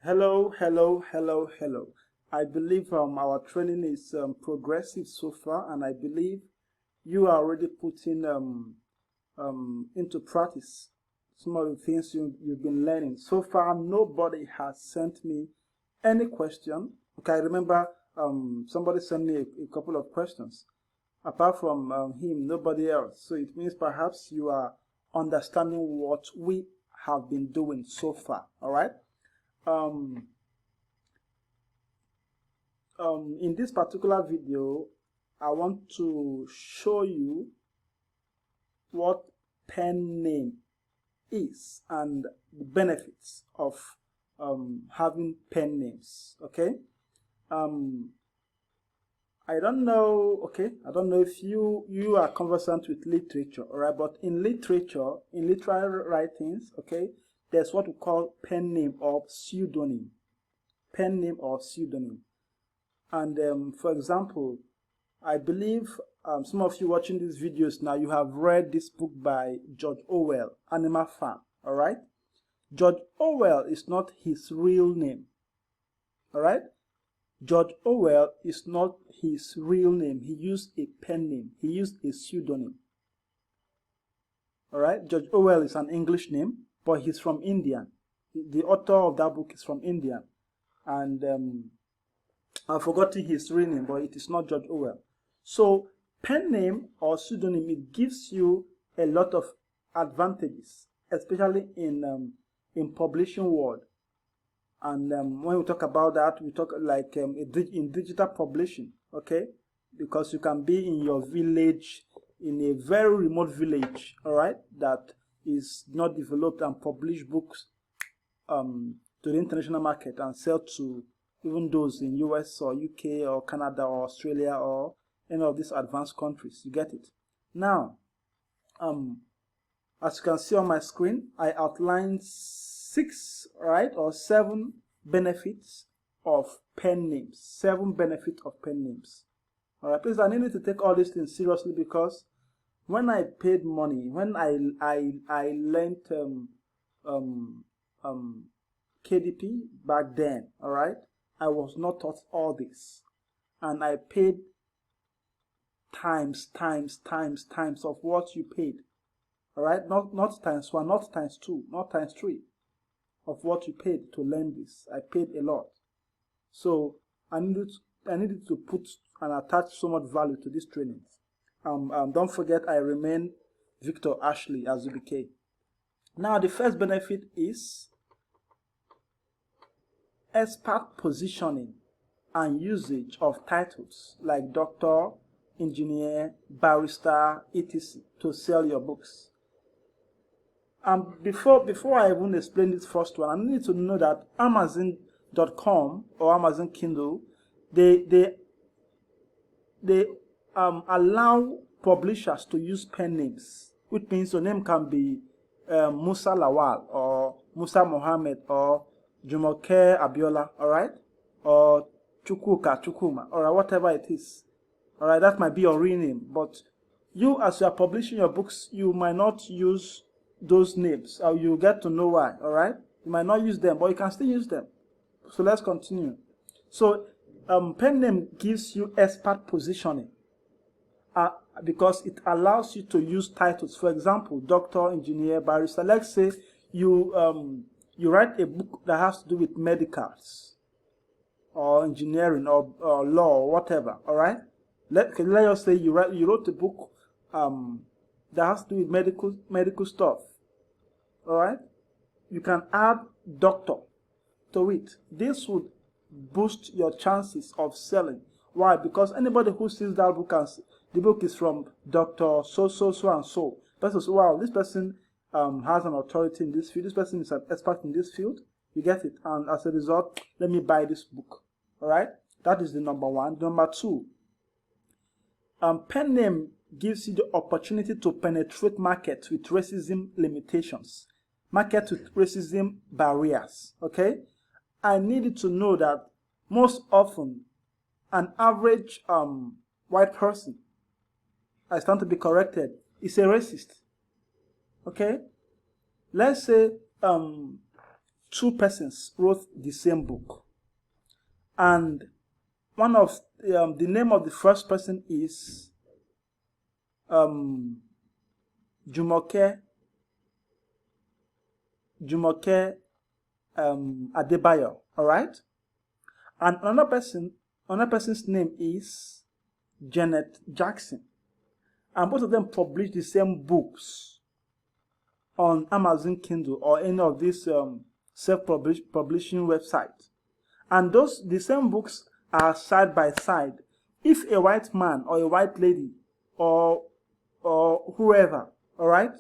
Hello, hello, hello, hello. I believe our training is progressive so far, and I believe you are already putting into practice some of the things you've been learning. So far, nobody has sent me any question. Okay, I remember somebody sent me a couple of questions. Apart from him, nobody else. So it means perhaps you are understanding what we have been doing so far. All right. Um, in this particular video, I want to show you what pen name is and the benefits of having pen names. Okay. I don't know. Okay, I don't know if you are conversant with literature, all right? But in literature, in literary writings, okay, there's what we call pen name or pseudonym. Pen name or pseudonym. And for example, I believe some of you watching these videos now, you have read this book by George Orwell, Animal Farm, all right? George Orwell is not his real name, all right? George Orwell is not his real name. He used a pen name. He used a pseudonym. All right? George Orwell is an English name, but he's from India. The author of that book is from India. And I've forgotten his real name, but it is not George Orwell. So pen name or pseudonym, it gives you a lot of advantages, especially in publishing world. And when we talk about that, we talk like in digital publishing, okay? Because you can be in your village, in a very remote village, all right, that is not developed, and publish books to the international market and sell to even those in US or UK or Canada or Australia or any of these advanced countries. You get it? Now, as you can see on my screen, I outlined 6, right, or 7 benefits of pen names. 7 benefits of pen names. All right, please, I need to take all these things seriously, because when I paid money, when I learned KDP back then, all right, I was not taught all this, and I paid times of what you paid. All right, not times 1, not times 2, not times 3 of what you paid to learn this. I paid a lot, so I needed to put and attach so much value to these trainings. Don't forget, I remain Victor Ashley Azubike. Now, the first benefit is expert positioning and usage of titles like doctor, engineer, barrister, etc. to sell your books. Before I even explain this first one, I need to know that Amazon.com or Amazon Kindle, they allow publishers to use pen names, which means your name can be Musa Lawal or Musa Mohammed or Jumoke Abiola, all right, or Chukwuka Chukwuma, or whatever it is. All right, that might be your real name, but you, as you are publishing your books, you might not use those names, or you'll get to know why. All right, you might not use them, but you can still use them. So let's continue. So pen name gives you expert positioning because it allows you to use titles. For example, doctor, engineer, barrister. Let's say you write a book that has to do with medicals or engineering or law or whatever. All right, let us say you wrote a book that has to do with medical stuff. All right, you can add doctor to it. This would boost your chances of selling. Why? Because anybody who sees that book and the book is from Dr. so and so, person says, wow, this person has an authority in this field, this person is an expert in this field. You get it? And as a result, let me buy this book. All right, that is the number 1. Number 2, pen name gives you the opportunity to penetrate markets with racism limitations, markets with racism barriers. Okay, I needed to know that most often an average white person, I stand to be corrected, is a racist. Okay, let's say two persons wrote the same book, and one of the name of the first person is Jumoke Adebayo, all right? And another person's name is Janet Jackson, and both of them published the same books on Amazon Kindle or any of these self-publishing websites. And the same books are side by side. If a white man or a white lady or whoever, all right,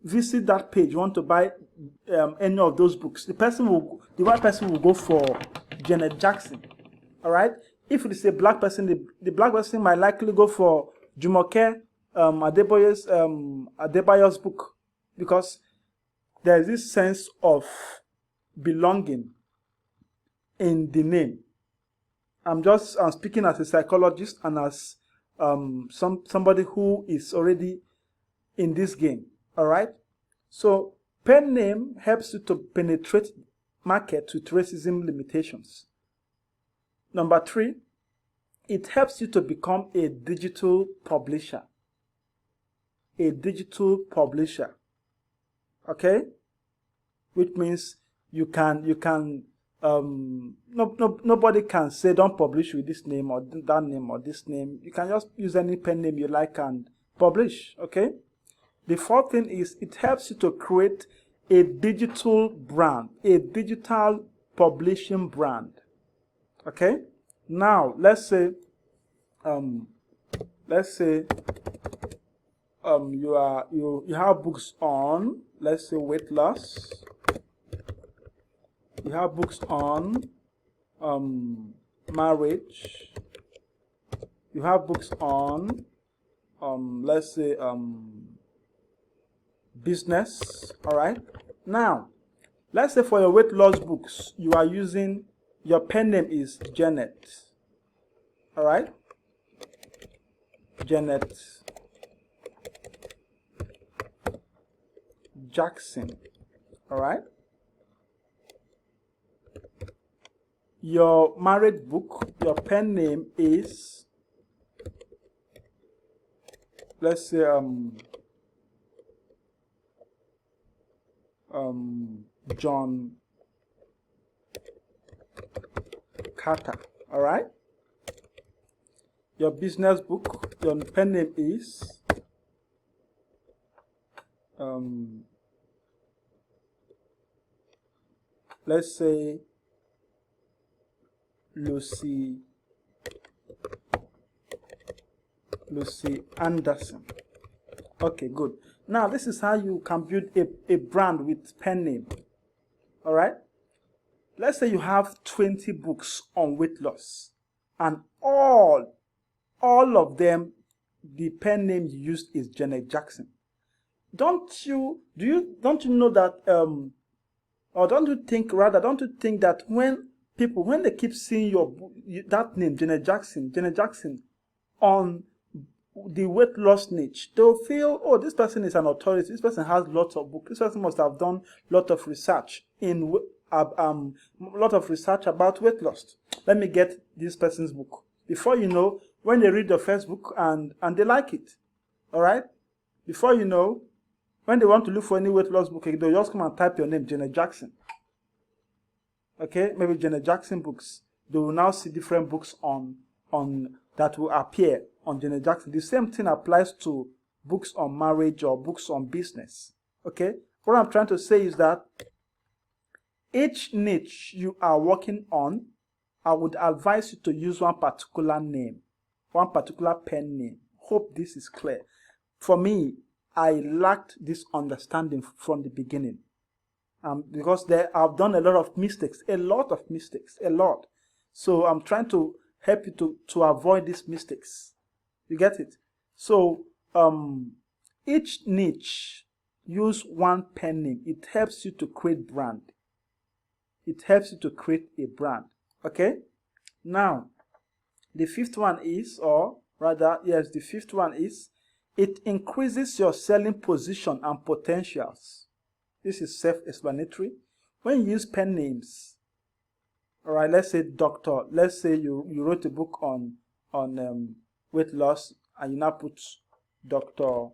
visit that page, want to buy any of those books, the white person will go for Janet Jackson, all right? If it is a black person, the black person might likely go for Jumoke Adebayo's book, because there is this sense of belonging in the name. I'm speaking as a psychologist and as somebody who is already in this game. All right. So pen name helps you to penetrate market with racism limitations. Number 3, it helps you to become a digital publisher. A digital publisher. Okay, which means nobody can say don't publish with this name or that name or this name. You can just use any pen name you like and publish. Okay. The 4th thing is it helps you to create a digital brand, a digital publishing brand. Okay. Now let's say you have books on, let's say, weight loss. You have books on marriage. You have books on let's say business. All right. Now, let's say for your weight loss books, you are using, your pen name is Janet. All right. Janet Jackson. All right. Your married book, your pen name is, let's say John Carter. All right. Your business book, your pen name is let's say Lucy Anderson. Okay, good. Now this is how you can build a brand with pen name. All right. Let's say you have 20 books on weight loss, and all of them, the pen name you used is Janet Jackson. Don't you know that or don't you think that when they keep seeing that name, Janet Jackson on the weight loss niche, they'll feel, oh, this person is an authority, this person has lots of books, this person must have done lot of research about weight loss. Let me get this person's book. Before you know, when they read the first book and they like it, all right, before you know, when they want to look for any weight loss book, they'll just come and type your name, Janet Jackson. Okay, maybe Janet Jackson books. They will now see different books on that will appear on Janet Jackson. The same thing applies to books on marriage or books on business. Okay, what I'm trying to say is that each niche you are working on, I would advise you to use one particular name, one particular pen name. Hope this is clear. For me, I lacked this understanding from the beginning. Because I've done a lot of mistakes. So I'm trying to help you to avoid these mistakes. You get it? So each niche, use one pen name. It helps you to create brand. It helps you to create a brand. Okay? Now, the fifth one is, it increases your selling position and potentials. This is self-explanatory. When you use pen names, all right, let's say doctor, let's say you wrote a book on weight loss, and you now put Dr.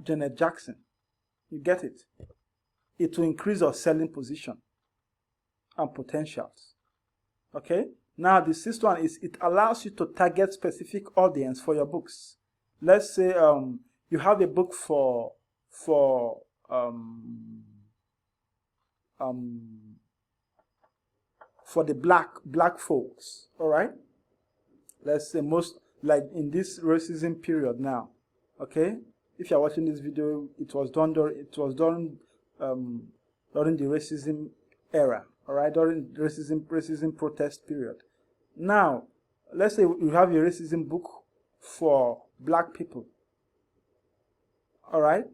Janet Jackson. You get it? It will increase your selling position and potentials. Okay? Now, the sixth one is it allows you to target specific audience for your books. Let's say you have a book for the black folks. All right? Let's say most, like in this racism period now. Okay? If you're watching this video, it was done during the racism era. All right, during racism protest period. Now, let's say you have a racism book for black people. All right,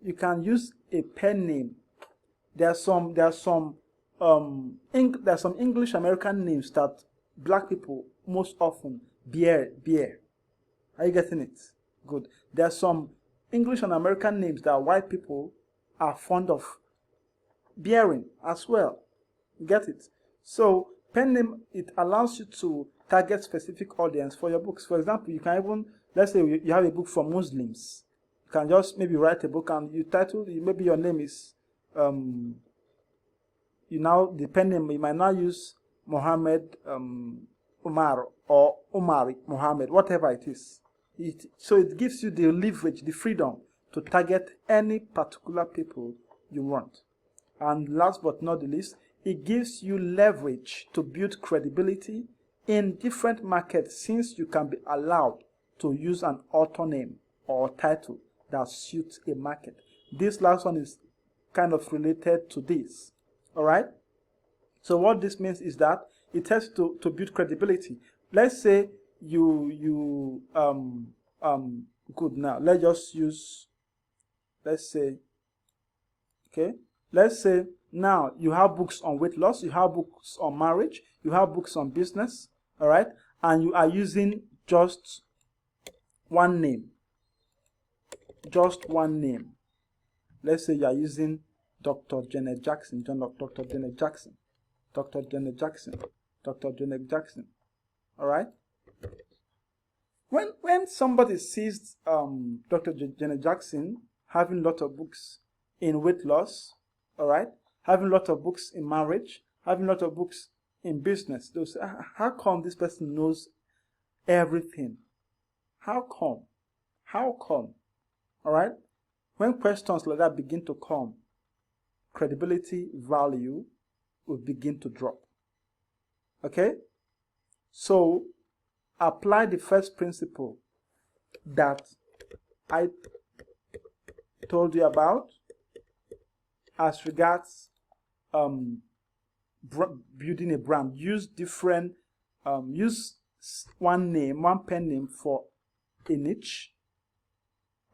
you can use a pen name. There's some English American names that black people most often bear. Are you getting it? Good. There's some English and American names that white people are fond of bearing as well. You get it? So pen name, it allows you to target specific audience for your books. For example, you can even, let's say you have a book for Muslims. You can just maybe write a book and you title, maybe your name is, the pen name, you might not use Muhammad Umar or Umari Muhammad, whatever it is. So it gives you the leverage, the freedom to target any particular people you want. And last but not the least, it gives you leverage to build credibility in different markets, since you can be allowed to use an author name or title that suits a market. This last one is kind of related to this. All right? So what this means is that it helps to build credibility. Let's say good, now let's just use, let's say now you have books on weight loss, you have books on marriage, you have books on business, all right, and you are using just one name. Let's say you are using Dr. Janet Jackson, Dr. Janet Jackson, Dr. Janet Jackson, Dr. Janet Jackson, all right. When somebody sees Dr. Janet Jackson having a lot of books in weight loss, all right, having a lot of books in marriage, having a lot of books in business, they'll say, how come this person knows everything? How come? All right? When questions like that begin to come, credibility value will begin to drop. Okay? So, apply the first principle that I told you about as regards building a brand. Use one name, one pen name for a niche.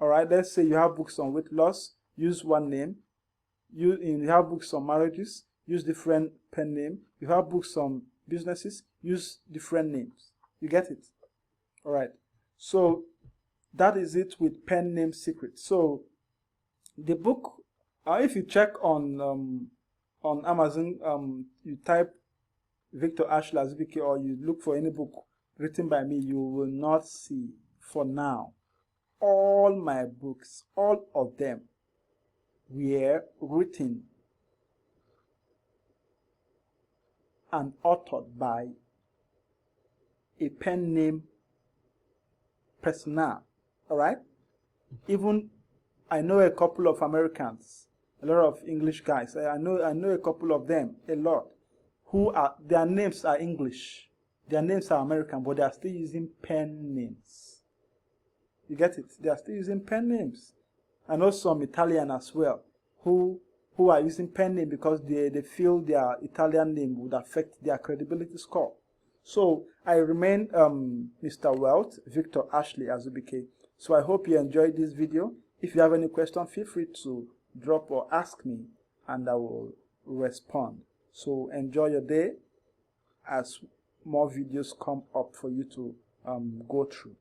All right, let's say you have books on weight loss, use one name. You have books on marriages, use different pen name. You have books on businesses, use different names. You get it? All right. So that is it with pen name secrets. So the book, if you check on Amazon, you type Victor Ashley Azubike, or you look for any book written by me, you will not see, for now, all my books, all of them were written and authored by a pen name personnel. All right? Even I know a couple of Americans, a lot of English guys. I know a couple of them, a lot, who are, their names are English, their names are American, but they are still using pen names. You get it? They are still using pen names. I know some Italian as well, who are using pen name because they feel their Italian name would affect their credibility score. So I remain Mr. Wealth, Victor Ashley Azubike. So I hope you enjoyed this video. If you have any question, feel free to drop or ask me, and I will respond. So enjoy your day as more videos come up for you to go through.